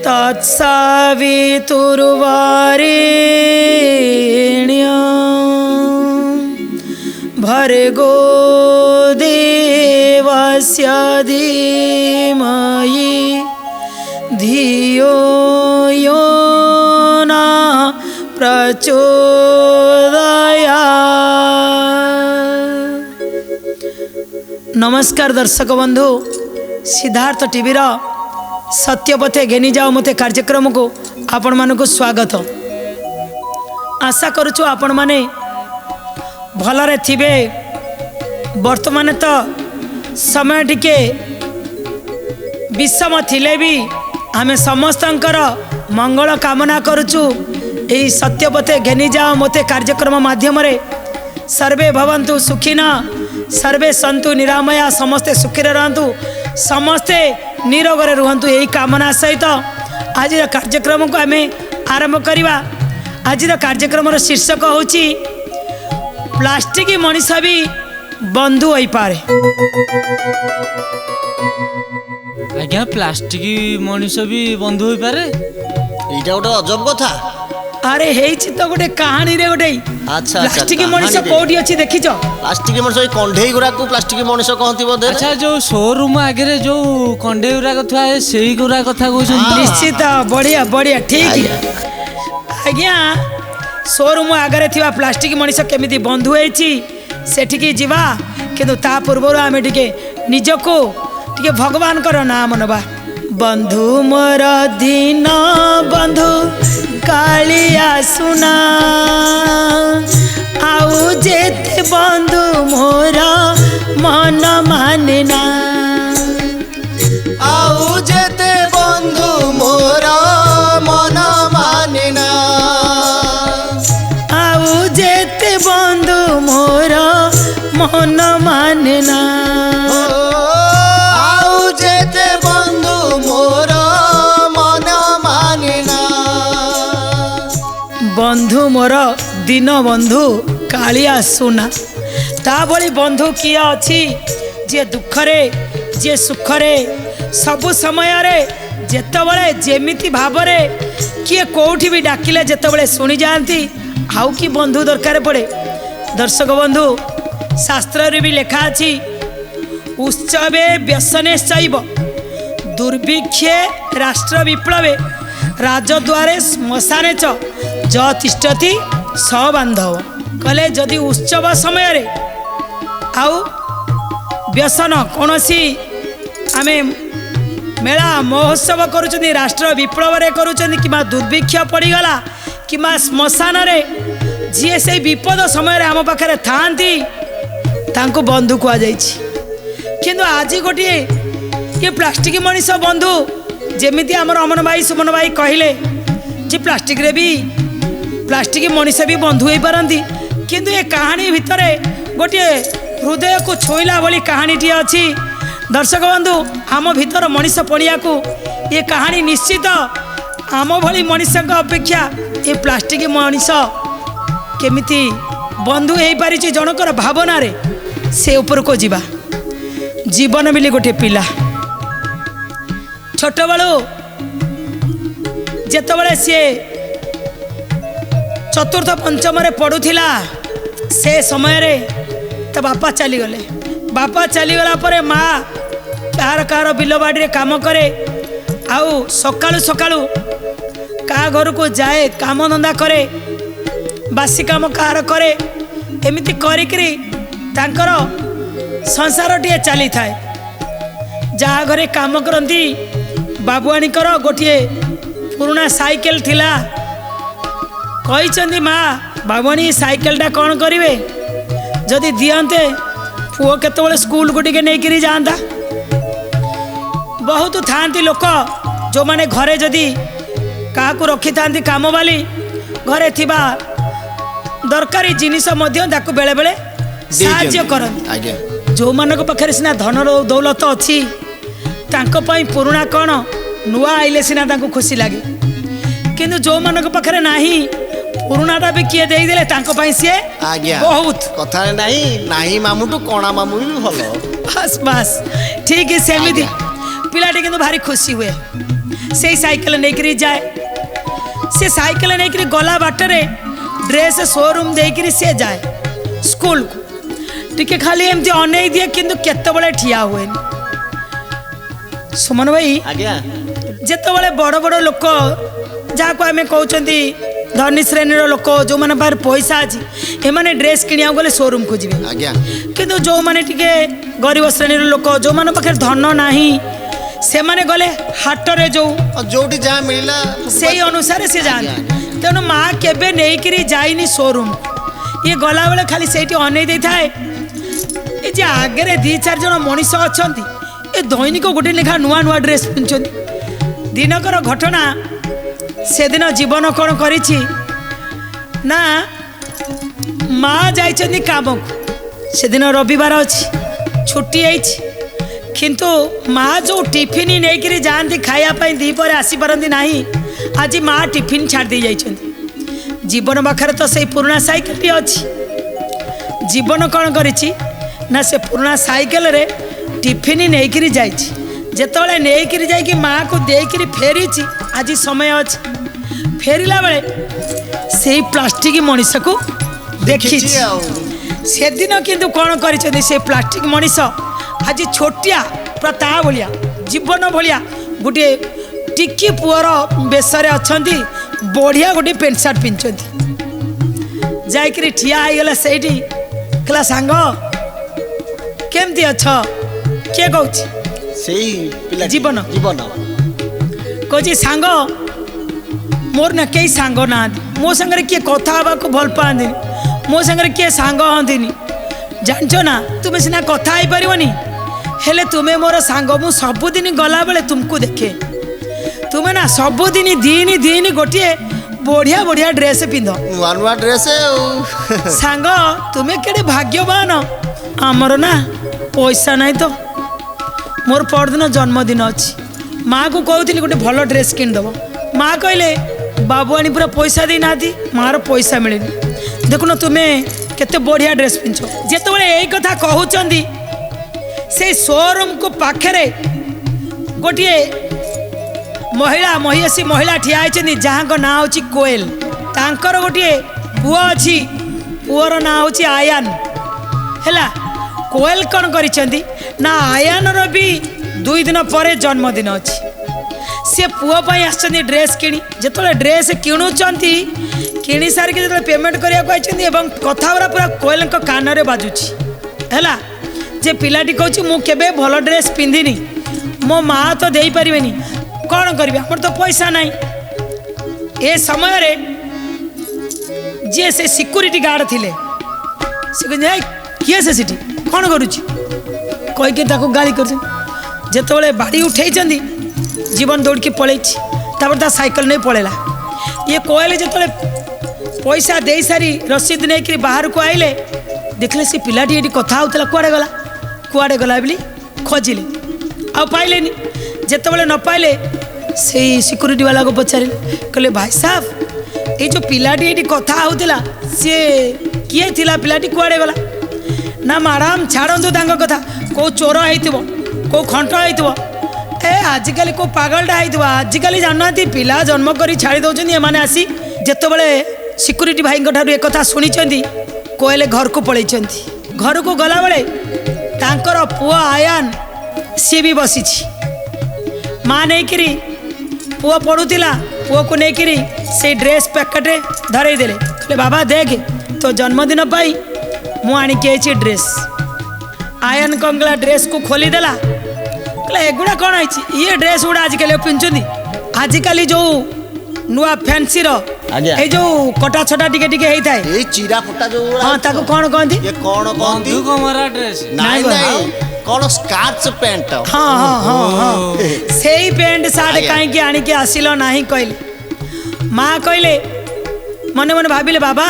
तत्सवितुर्वरेण्यं भर्गो देवस्य धीमहि धियो यो न प्रचोदयात्। नमस्कार दर्शक बंधु, सिद्धार्थ टीवी सत्यपथे घेनी जाओ मते कार्यक्रम को आपण मानक स्वागत। आशा करूछु आपण माने भलरे थिबे। वर्तमान तो समय टिके विषम थिले भी आमे समस्तंकर मंगल कामना करूछु। एही सत्यपथे घेनी जाओ मते कार्यक्रम माध्यम रे सर्वे भवन्तु सुखिना सर्वे सन्तु निरामया, समस्ते सुखी रहंतु, समस्ते निरोगरे रुहंतु, यही कामना सहित आज कार्यक्रम को आमे आरंभ करिबा। आज कार्यक्रम शीर्षक होची प्लास्टिक मनीष भी बंधु होई पारे। आज्ञा प्लास्टिक मनीष भी बंधु होई पारे, एटा गोटे अजब कथा। अरे हेछि तो गोटे कहानी रे गोटे। अच्छा प्लास्टिक मनीष कोठी अछि देखिछो? प्लास्टिक मनीष ए कंढेई गुरा को प्लास्टिक मनीष कहंती बोधे। अच्छा जो शोरूम आगे जो कंढेई गुरा कथा है सेही गुरा कथा कहउछन। निश्चित बढ़िया बढ़िया ठीक। आज्ञा शोरूम आगे थिबा प्लास्टिक मनीष केमिति बंधु होइछि सेठिकी जीवा, किंतु ता पूर्व आमे टिके निजको टिके भगवान कर नाम नबा। बंधु मोर दीन बंधु कालिया सुना, आउ जेते बंधु मोर मन माने ना, आउ जेते बंधु मोर मन माने ना, आउ जेते बंधु मोर मन माने ना, आउ जेते बंधु मोर मन माने ना। बंधु मोर दीन बंधु कालिया सुना। ता भली बंधु किए अछि जे दुखरे जे सुखरे सबु समय रे जेतबले जेमिति भावरे किए कोठी भी डाकिले जेतबले सुनी जानती। आउ कि बंधु दरकार पड़े। दर्शक बंधु, शास्त्र रे भी लिखा अछि उत्सवे व्यसनेश्चैव दुर्भिक्षे राष्ट्र विप्लवे राजद्वारे श्मशाने च ज तिष्ठति स बांधव। कहले जदि उत्सव समय रे आउ व्यसन कौनसी आमे मेला महोत्सव करुचंदी, राष्ट्र विप्लव रे करुचंदी, किमा दुर्भिक्ष पड़ीगला किमा श्मशान रे जी से विपद समय रे आम पाखे थांती तांको बंधु कह जाइछि। किंतु आज गोटे ये प्लास्टिक मनीष बंधु जेमिति आमर अमन भाई सुमन भाई कहले जे प्लास्टिक रे भी प्लास्टिक मनीष भी बंधु हो पारती। किंतु ये कहानी भितर गोटे हृदय को छुईला भली कहानीटी अच्छी। दर्शक बंधु, आम भीतर मनीष पड़िया को ये कहानी निश्चित आम भली मनीष अपेक्षा ये प्लास्टिक मनीष केमिति बंधु हो पारि जनकर भावना रे से ऊपर को जीवा। जीवन मिली गोटे पिला छोट बेलू जेतबले सी चतुर्थ पंचम पढ़ुला से समय रे तो बापा चलीगले। बापा चलीगला परे माँ कार कार बिल बाड़ी काम करे, आउ सकालू सकालू का घर को जाए काम धंदा करे, बासी काम कार करे, एमिति करिकरी तांकर संसार टे चली थाए। जहाँ घरे काम करती बाबुआणी कर गोटे पुराना साइकेल थिला, कही माँ बाबुआणी साइकेलटा कौन करेंगे जदि दियंते पुओ केतबले स्कूल को टिके नहीं जाता। बहुत थांती लोक जो माने घरे जदि क्या रखी था काम वाली घरे थिबा दरकारी जिनिस बेले बेले साहाय्य करती। जो मानक पाखे सिना धन दौलत अच्छी तांको पई पुराना कौन नुआ आइले सिना तांको खुशी लगे, किंतु जो मानक पाखे नाही पुराणाटा भी किए देदेले तांको पई सी बहुत कथा नहीं नाही मामू टू कोणा मामू भी भलो। बस बस ठीक है सेमिति पिलाटी किंतु भारी खुशी हुए से साइकेल नहीं जाए से साइकेल नहीं गला बाटरे ड्रेस शोरूम देकर से जाए स्कूल को टिके खाली एमती अनेई दिए किंतु केतबेले ठिया हुए सुमन भाई आज्ञा जिते बड़ बड़ लोक जहाँ को आम कहते धनी श्रेणी लोक जो मैंने पार पैसा अच्छी एमाने ड्रेस किणा गले शोरूम को जी आज्ञा किंतु जो मैंने टिके गरीब श्रेणी लोक जो मान पाखे धन नाही से माने गले हाटरे जो जोटी जहाँ मिलला से अनुसार से जाते तेणु माँ केबे नहीं जाइनी शोरूम ये गला बेले खाली से अने दे थाए ये जे आगे दी चार जन मनीष अच्छा ये दैनिक गोटे लेखा नुआ नुआ ड्रेस पिंधुंट दिनकर घटना से दिन जीवन कौन करिछि ना माँ जाइछन्ती काम को से दिन रविवार अच्छी छुट्टी आइछि किंतु माँ जो टिफिन नहीं जाती खायापाई दीपर आसीपारती ना आज माँ टिफिन छाड़ दे जाइछन्ती जीवन पाखरे तो से पुराना साइकेल अच्छी जीवन कौन करिछि ना से पुराना साइकेल रे टिफिन नहीं जाइछि जेतबेले नहीं जाइकि माँ को देकर फेरी आज समय अच्छी फेरला बेले से प्लास्टिक मनीष को देखी से दिन किंतु कौन करिछन्ती से प्लास्टिक मनीष आज छोटिया प्रता भाया जीवन भाया गोटे टिकी पुअर बेसरे अच्छी बढ़िया गोटे पेंट सार्ट पिंधि जाकि ठिया होगला से कहला सांग केमती अछ किए कहूँ जीवन जीवन कौची सांग मोर ना कई सांग ना मो संगे किए कथा हवा को भल पाती मो संगे किए सांग हंती जानच ना तुम्हें सीना कथा हो पारनी हेले तुम्हें मोर सांग मु सबुदिन गला बेले तुमको देखे तुम्हें ना सबुदिन दिन दिन गोटे बढ़िया बढ़िया ड्रेस पिंध नुआ नुआ ड्रेस सांग तुम्हें केड़े भाग्यवान आमर ना पैसा नहीं तो मोर परदिन जन्मदिन अच्छी माँ को कहती गोटे भल ड्रेस किनदेव माँ कहले बाबुआणी पूरा पैसा दे ना मार पैसा मिले देखुन तुम्हें केते बढ़िया ड्रेस पिंध जिते यही कथा कहते से शोरूम को पाखरे गोटे महिला महिषी महिला ठिया होती जहाँ का ना हूँ कोयल तांकर गोटे पुओ अच्छी पुअर ना हूँ आयान है कोयल कौन करिसेंती ना आयानर भी 2 दिन पर जन्मदिन अच्छी सी पुओ आसछन्ती ड्रेस किणी जिते ड्रेस किणुचंती किणी सारिक जो पेमेंट करने कथा पूरा कोयल कान में बाजुची है जे पिलाटी कहूँ मु केबे भल ड्रेस पिंधिनी मो माँ तो दे पारे कौन करी आमर तो पैसा ना ए समय रे जे से सिक्यूरीटी गार्ड थिले से किए से सिटी कौन करुच्ची कहीकि गाली कर जिते बाड़ी उठे जीवन दौड़ के पलैी ता साइकेल नहीं पलैला ये कोयल जो पैसा दे सारी रसीद नहीं बाहर को आइले देखले से पिलाटी ये कथा होता कुआड़े गला बोली खोजिले आ पाइले जिते न पाइले से सिक्यूरीटी वाला को पचारे कहले भाई साहब ये जो पिलाटी ये कथा होता सी किए थिला पिलाटी कुआड़े गला ना मैडम छाड़ू कथा कौ चोर हो खंट हो ए आजिकल को पागलटा हो आजिकल जानना पिला जन्म कर छाड़ी दौरान एमाने आसी जिते सिक्यूरीटी भाई एक कथा शुणी कोयले घर को पलि घर को गला बेले तांकर पुआ आयान सी भी बसी माँ नहीं पुआ पढ़ुला पुआ को लेकिन से ड्रेस पैकेटे धरई देले कहले बाबा देख तो जन्मदिन पाई मु आनिकी ड्रेस आयन कंगला ड्रेस को खोलीदेला कहले एगुड़ा कौन है ये ड्रेस गुड़ा आजिकल पिंधुंती आजिकल जो नुआ फैंसी ये जो कटा छटा टिके टिके होता है ये चिरा फटा जो हाँ ताको कौन कहती ये कौन कहती बंधुक मरा ड्रेस नहीं नहीं कौन स्कार्च पैंट हाँ हाँ हाँ हाँ से ही पैंट सार्ट कहीं आनिके आसिल ना कहले माँ कहले मने मने भाविले बाबा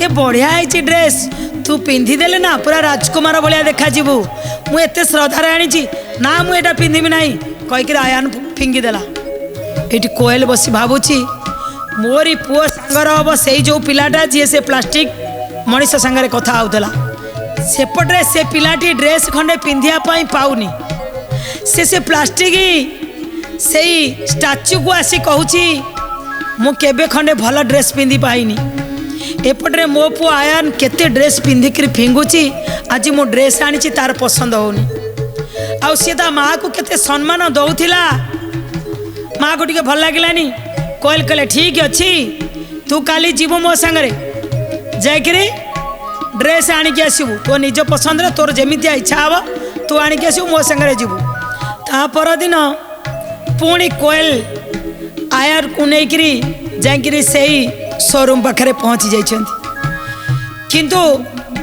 ये बढ़िया है ड्रेस तू पिंधिदेले ना पूरा राजकुमार भाया देखा जीवु मु एते श्रद्धार आनी ना मुझे पिंधि ना कहीकि आयान फिंगिदेला ये कोयल बसी भावुची मोरी पुओ सांगर हम से जो पिलाटा जी से प्लास्टिक मनीष सांगे कथा होता सेपटे से पिलाटी ड्रेस खंडे पिंधिया पाउनी से प्लास्टिक से स्टाच्यू को आसी कहूँ मु केबे खंडे भल ड्रेस पिंधि पाइनी एपटे मो पु आयान केते ड्रेस पिंधिक फिंगुची आज मो ड्रेस आनी तार पसंद होनी आउ सी ता माँ को केते सम्मान दौला माँ को टिके भल लगिलानी कहल कहले ठीक अच्छी तू काली जीवु मो सांगरे जाकि ड्रेस आणिकी आसबू तो निज पसंद रे तोर जमितिया इच्छा हे तू आणिकी आसबू मो सांगरे जीवु ता परदिन पुणी कोयल आयर को लेकरी जाकि से शोरूम पाखे पहुँची जाइछन्ति किंतु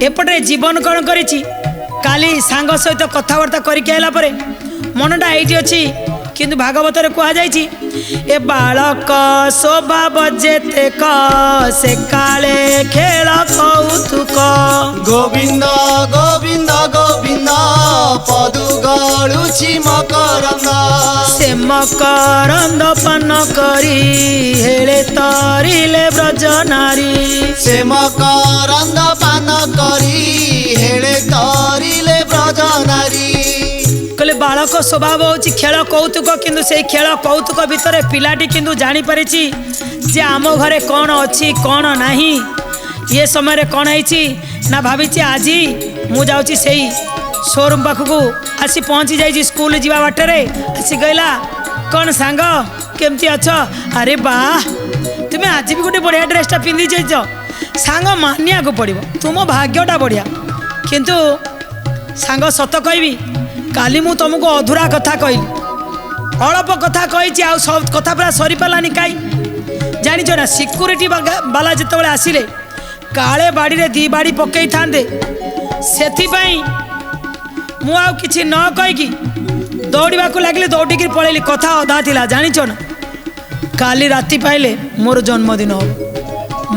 एपटे जीवन कौन करिछि काली सांग सहित कथबार्ता करके आइला परे मनटा एइठी अछि किंतु भागवत रे कहा जाइछि ए बालक स्वभाव जेते क से काले खेल कौतुक गोविंद गोविंद गोविंद पदु गळुछि मकरंद से मकरंद पान करी हेले तरिले ब्रज नारी से मकरंद पान करी हेले तरिले ब्रज नारी कहले बालक स्वभाव होची खेल कौतुक किंतु से खेल कौतुक भितर पिलाटी किंतु जानी परिछि जे आम घरे कौन अच्छी कौन नहीं ये समय रे कौन है ना भावी आज मु जाऊँगी से शोरूम पाखक आसी पहुँची जाइए स्कूल जीवा बाटरे आसी कहला कौन सांग केमती अछ अरे वाह तुम्हें आज भी गोटे बढ़िया ड्रेसटा पिंधि जाइछ सांग मानिया को पड़ो तुम भाग्यटा बढ़िया किंतु सांग सत कहबी काली मु तुमको अधूरा कथा कहली अल्प कथा कही आउ सब कथा पूरा सरी पालानी कहीं जानिच ना सिक्यूरीटी बाला जिते आसिले काले बाड़ी रे दी बाड़ी पकई थांदे सेथिपाई मु आउ किछि न कहीकि दौड़वा को लगे दौड़िकी पलैली कथा अधा थिला जानिच ना काली राति पाइले मोर जन्मदिन हो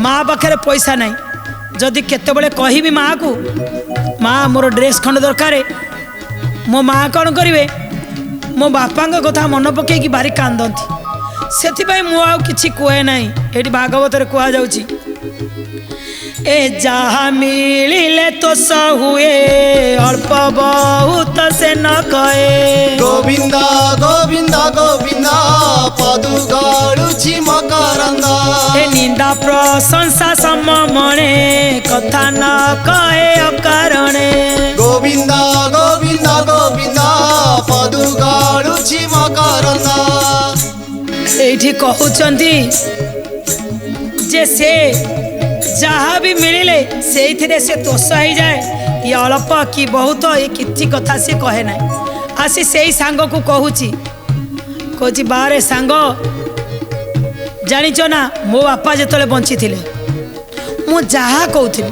माँ पाखे पैसा नहीं जदि केतेबेले कहबी माँ को माँ मोर ड्रेस खंड दरकार मो माँ कौन करेंगे मो बापा कथा मन पकई भारी कांदती से मु आउ किछि कहे ना ये भागवत कह जाउछि ए जहा मिले तो हुए अल्प बहुत से न कहे गोविंद गोविंद गोविंद पदु गळुछि मकरंद ए निंदा प्रशंसा सममणे कथा न कहे अकारणे गोविंद गोविंद गोविंद पदु गळुछि मकरंद एठी कहउचंती जे से जहाँ भी मिले से से तोष हो जाए ये अल्प कि बहुत ये किछि कथा से कहे ना आसी से ही सांग को कहूँ बारे सांग जानिच ना मो बापा जिते बंची थे मु जहाँ कहूली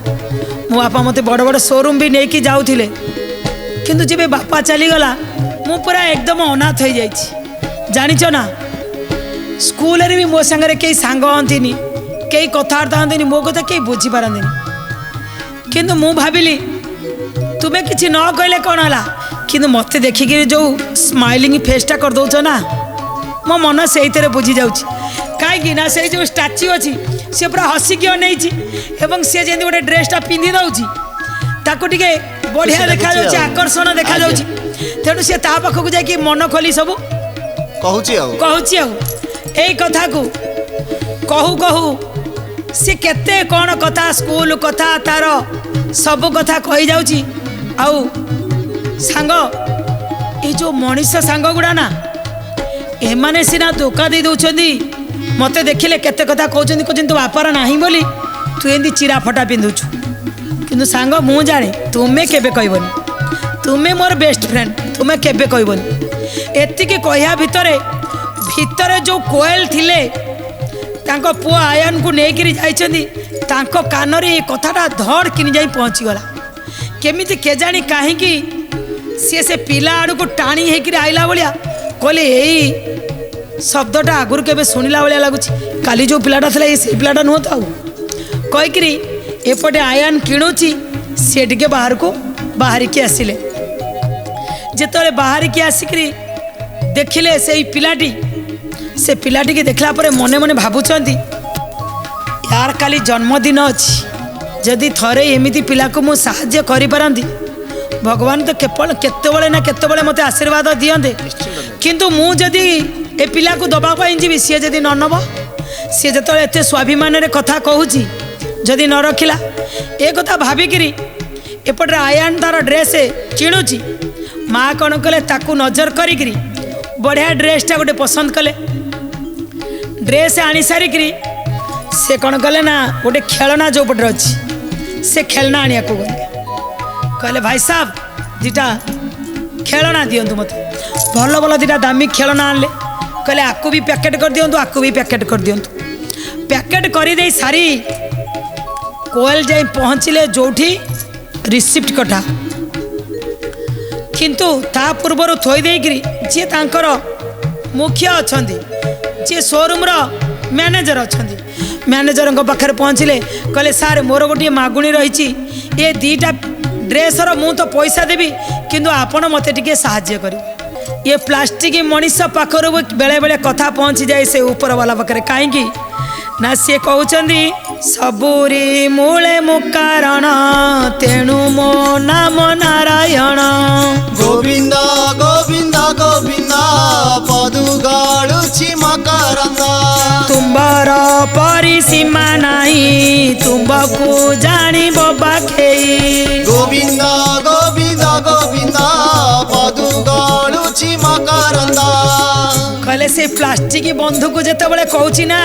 मो बापा मत बड़ बड़ शोरूम भी नहीं जाऊे किंतु जब बापा चलीगला मु पूरा एकदम अनाथ हो जाइए जानिच ना स्कूल रे भी मो सांगे कई सांग हंती कई कथबार्ता हंती मो कथा कई बुझीपारती किंतु मु भाविली तुम्हें किसी न कहले कौन है किंतु मत देखिक जो स्माइलिंग फेसटा कर दौच ना मो मन से बुझी जाऊँगी कहीं से जो स्टाच्यू अच्छी सी पूरा हसिकी अनेई सी जमी गोटे ड्रेसटा पिंधि दौची ताको टिके बढ़िया देखा आकर्षण देखा तेणु सी ता पाखक जाकि मन खोली सब कहूँ यही कथा को कहू कहू सी केते कौन कथा स्कूल कथा तार सब कथा कही जाउची आउ सांग ये जो मनीष सांग गुड़ा ना एमाने सीना धोखा दे दौरान मत देखिले केते कथा कहते तो बापार नहीं बोली तू एमती चिरा फटा पिंधुचु किंतु सांग मु जाने तुम्हें केबे कहबनी तुम्हें मोर बेस्ट फ्रेंड तुम्हें केबे कहबनी एतिके कहया भितरे जो कोयल थिले तांको पुआ आयन को लेकर जाइछन्ती तांको कान रे ये कथाटा धड़ किनी जाई पहुँची गला केमिति केजाणी काहीकि से पिला आड़ को टाणी होकर आइला भाया कहले यही शब्दटा आगुरी केबे शुणिला भाया लगुच काली जो पिलाटा था ये पिलाटा नुह तो कहीकि एपटे आयन किणुची सी टे बाहर को बाहरिकी आसिले जेतले बाहरिकी आसिक देखिले से पिलाटी से पिलाटी के देखला परे मने मने भावुचंती यार काली जन्मदिन अच्छी जदि थरे एमिति पिला को मु साहाय्य करि पारंती भगवान तो केवल केतबले ना केतबले मते आशीर्वाद दियंते किंतु मु जदि ए पिला को दबा पाई जीवी सी जदि न नब सी जो एत स्वाभिमान रे कथा कहूची जदि न रखिला ए कथा भाविकी एपटे आयान तार ड्रेस किणुची माँ कौन कले ताकू नजर करी बढ़िया ड्रेसटा गोटे पसंद कले ड्रेस आनी सारिकी से कौन कले ना गोटे खेलना जो पटे अच्छी से खेलना आनिया को गले कहले भाई साहब दीटा खेलना दिंतु मत भल भल दीटा दामी खेलना आनले कहले आपको भी पैकेट कर दिंतु आपको भी पैकेट कर दिंतु पैकेट कर दे सारी कोयल जाई पहुँचले जोठी रिसिप्ट कटा किंतु ता पूर्वर थोई देकरी जी तांकर मुख्य अच्छी जी शोरूम रो मैनेजर अच्छी मैनेजर पाखे पहुँचले कहले सार मोर गोटे मागुणी रही ये दीटा ड्रेसर मु तो पैसा देवी किंतु आपण मते टिके साहाय्य करी ये प्लास्टिक मनीष पाखर बेले बेले कथा पहुँची जाए से ऊपर वाला पाखे कहीं ना सी कहते सबुरी मूले मुकारण तेणु मो नाम नारायण गोविंद गोविंद गोविंद पदु गाड़ुछि मकरंद तुम्बर परिसीमा नहीं तुमको जानी बाखेई गोविंद गोविंद गोविंद पदु गाड़ुछि मकरंद कहले से प्लास्टिक बंधु को जिते बड़े कहूँ ना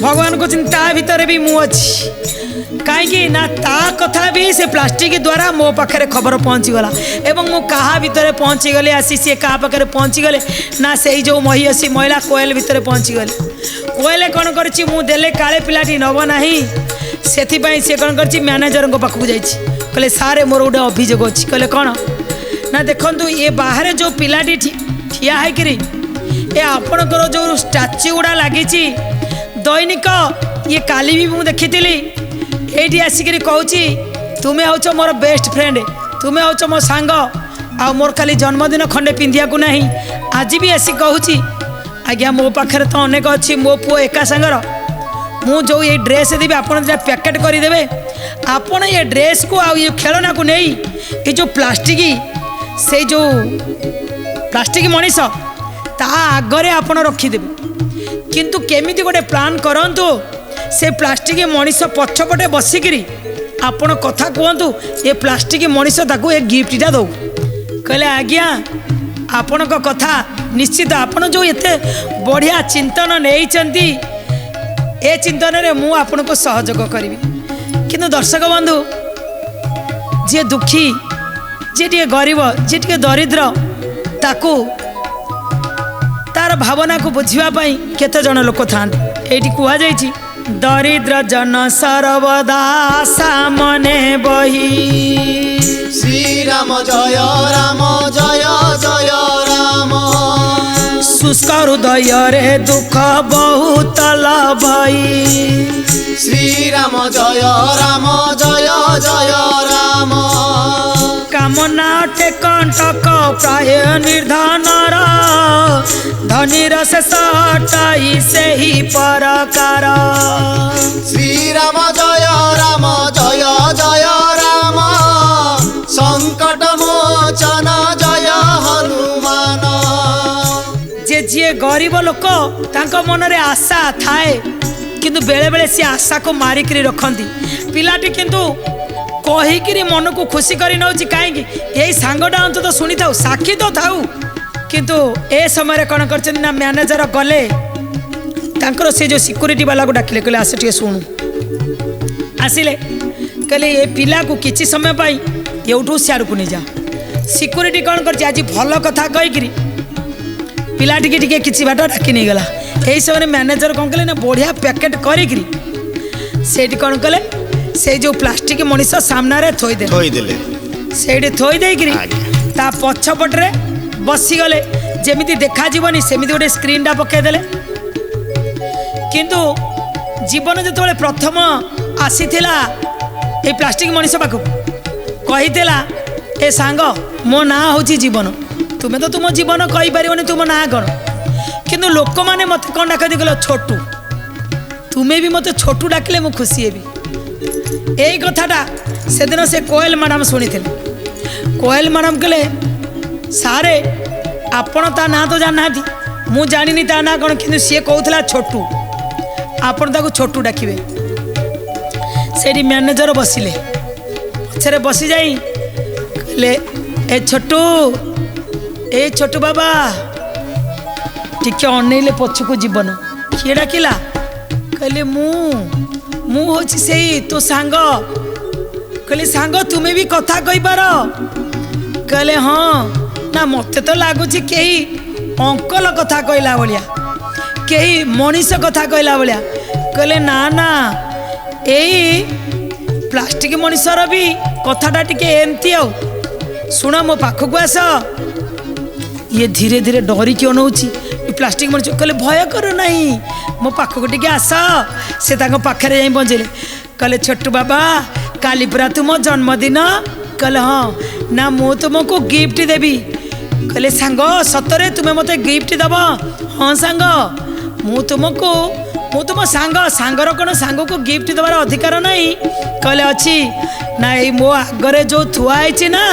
भगवान को चिंता भितर भी मु अच्छी कहीं ना ता कथा भी से प्लास्टिक द्वारा मो पाखे खबर पहुँची गला एवं मु कहा भितर पहुँची गले आसी सी क्या पाखे पहुँची गले ना से जो महिषी महिला कोयल भितर पहुँची गले कोयल कौन करदेले काले पिलाटी नब ना से सी कौन कर मैनेजर पाखक जाइए सारे मोर गोटे अभियोग अच्छी कहले कौन ना देखु ये बाहर जो पिलाटी ठिया है ये आपणकर जो स्टाच्यू गुड़ा लगी दैनिक ये काली भी मुझे देखी ये आसिक कहूँ तुम्हें हूँ मोर बेस्ट फ्रेंड तुम्हें हूँ मो सांग आ मोर खाली जन्मदिन खंडे पिंधिया को नहीं आज भी आसी कहूँ आज्ञा मो पाखे तो अनेक अच्छी मो पुओ एका सांगर मु जो ये ड्रेस देवी आप पैकेट करदे आपण ये ड्रेस को आ ये खेलना को नहीं ये जो प्लास्टिक से जो प्लास्टिक मनीष ता आगरे आपण रखीदेवे किंतु केमिति गोटे प्लान करंतु से प्लास्टिक मनीष पछपटे बसिकी आपण कथा कहतु ये प्लास्टिक मनीष ताकू ये गिफ्टा दो कहले आज्ञा आपण कथा निश्चित आपण जो एते बढ़िया चिंतन नहीं ए चिंतन रे मु आपण को सहयोग करी किंतु दर्शक बंधु जे दुखी जे टे गरीब जे टे दरिद्र ताकू तार भावना को बुझापी केते जन लोक था ये कह जाइए दरिद्र जन सर्वदा सामने बही श्री राम जय जय राम शुष्क हृदय रे दुख बहुत लभई श्री राम जय जय राम कामना टे कंटक प्राय निर्धनर धनीर शेष हटाई से ही परकार श्री राम जय जय राम संकट मोचन जय हनुमान जे जे गरीब लोक तांको मन रे आशा थाए किंतु बेले बेले सी आशा को मारिक रखती पिलाटी किंतु कहीकि मन को खुशी कर नौ कहीं यही सांगटा अंत तो शुणी था साक्षी तो था किंतु ए समय कौन कर मैनेजर गले तांकर से जो सिक्यूरीटी वाला को डाकिले कहले आस टे शुणु आसिले कहले ये पिला को किसी समय पाई एवठू सियाड़ को नहीं जा सिक्यूरीटी कौन कर आज भल कथा कहीकि पिला टिके किसी बाट डाकी नहीं गला यही समय मैनेजर कौन कले ना बढ़िया पैकेट करी से कौन कले से जो प्लास्टिक मनीष सामना रे थोई देले थोई देकरी ता पछपटे बसीगले जमी देखा जीवनी सेमिति गोटे स्क्रीनटा पकईदेले किंतु जीवन जो प्रथम आसीथिला ए प्लास्टिक मनीष पाखक कहीला ए सांग मो ना हूँ जीवन तुम्हें तो तुम जीवन कहीपर तुम ना कौन किंतु लोक मैंने मत कौन डाकती कहल छोटू तुम्हें भी मत छोटू डाकिले मुझे खुशी हेबी यही कथाटा से दिन से कोयल मैडम शुणी कोयल मैडम कहले सारे आपण ता ना तो जाना मु जानी ता ना कौन कि सी कहला छोटू आपण ताको छोटू डाकिबे से मैनेजर बसिले पछरे बसी जाई कहले ए छोटू बाबा टिके अनेले पछकू जीवन किए डाकिला कहले मु होची से तो सांग कहले सांग तुम्हें भी कथा कही पार कहले हाँ ना मत तो लगुच कही अंकल कथा कहला भाया कही मनीष कथा कहला भाया कहले ना ना यही प्लास्टिक मनीषर भी कथाटा टिके एमती आ शुण मो पाखक आस ये धीरे धीरे डरिकी अनौची प्लास्टिक मनीष कहले भय कर नहीं मो पाखक टिके आस से पाखे जाई पहुँचले कहले छोटू बाबा काली पूरा तुम जन्मदिन कहले हाँ ना मु तुमको गिफ्ट देवी कहले सांग सतरे तुम्हें मते गिफ्ट दब हाँ सांग मु तुम सांग सांगर कौन सांग को गिफ्ट देवार अधिकार नहीं कहले अच्छी ना ये मो आगरे जो थुआई ना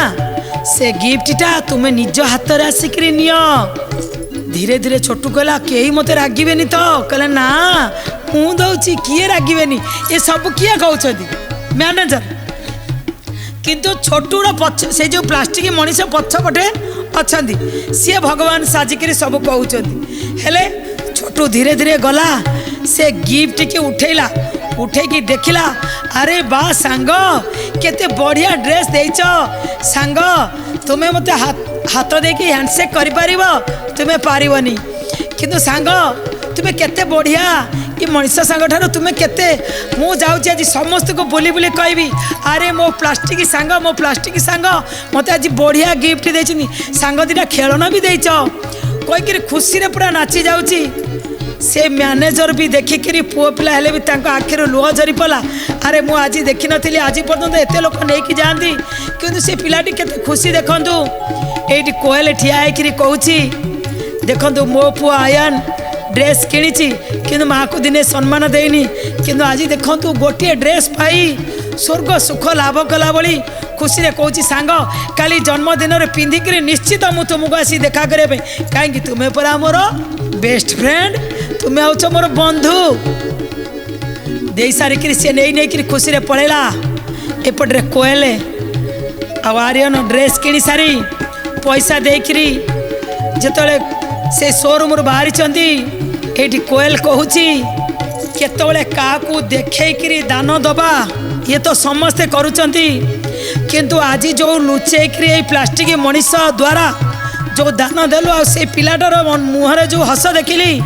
से गिफ्टटा तुम्हें निज हाथ में आसिक नियो धीरे धीरे छोटू कहला कहीं मत रागिबेनी तो कहले ना मु दौची किए रागिबेनी ये सब किए कहते मैनेजर किंतु छोटूर पछ से जो प्लास्टिक मनीष पछपटे अच्छा सी भगवान साजिक सब कहते हेले छोटू धीरे धीरे गला से गिफ्ट के उठेला उठेकी देखला अरे बा सांग केते बढ़िया ड्रेस देच सांग तुम्हें मत हाथ देकी हैंडसेक कर तुम्हें पारिबनी किंतु सांग तुम्हें केते बढ़िया ये मनीष सांग ठार तुम्हें केते मु जाऊँ आज समस्त को बुली बुली कहबी अरे मो प्लास्टिक सांग मत आज बढ़िया गिफ्ट देनी सांग दीटा खेलना भी देच कहीकि खुशी रे पूरा नाची जाऊँगी से मैनेजर भी देखिकी पुओ पिला हेले भी आखिर लुह झरी पला अरे मु आज देखी नी आज पर्यटन एत लोक नहीं जाती कि से पिलाटी केते खुशी देखु ये कोयल ठिया होकर कहूँ देखु मो पुओ आयन ड्रेस किणी कि माँ को दिने सम्मान देनी कि आज देखु गोटे ड्रेस पाई स्वर्ग सुख लाभ कला भली खुशी रे कहूँ सांग काली जन्मदिन में पिंधिक निश्चित मु तुमको आसी देखा करने कहीं तुम्हें परा मोर बेस्ट फ्रेंड तुम्हें हूँ मोर बंधु दे सारिक सी नहीं खुशी रे पड़ेला एपटे कोयल आर्यन ड्रेस किणी सारी पैसा देकरी जिते से शोरूम बाहरी ये कोयल कहूँ केतले क्या देखी दान दबा ये तो समस्ते करुँच किंतु आज जो लुचेक प्लास्टिक मनीष द्वारा जो दान देलु आ से पिलाटार मुहरे जो हस देखिली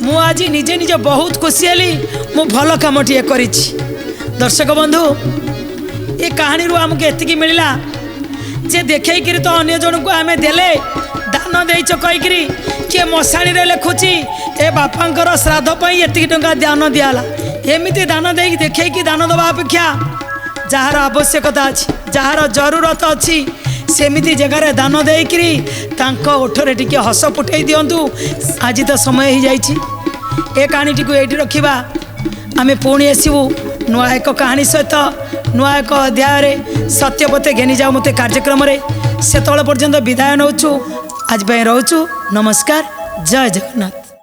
मु आज निजे निजे बहुत खुशी हेली मु भल कम टे कर दर्शक बंधु ये कहानी रू आमको एतिकी मिलला जे देखकर तो अन्य जन को आम देले दान देच कहीकि किए मशाणी रे लिखुची ए बापांकर श्राद्ध पई एतिकी टंका दान दियाला एमती दान दे देखी दान दबा अपेक्षा जार आवश्यकता अच्छी जार जरूरत अच्छी सेमिति जगार दान देकरी ओठरे टिके हस फुटई दिंतु आज तो समय हो जाए ए कहानी टी ये रखा आम पुणी आसबू नुआ एक कहानी सहित नुआ एक अध्याय सत्यपथे घेनी जाऊ मत कार्यक्रम से पर्यंत विदाय नौचु आज रोचु नमस्कार जय जगन्नाथ।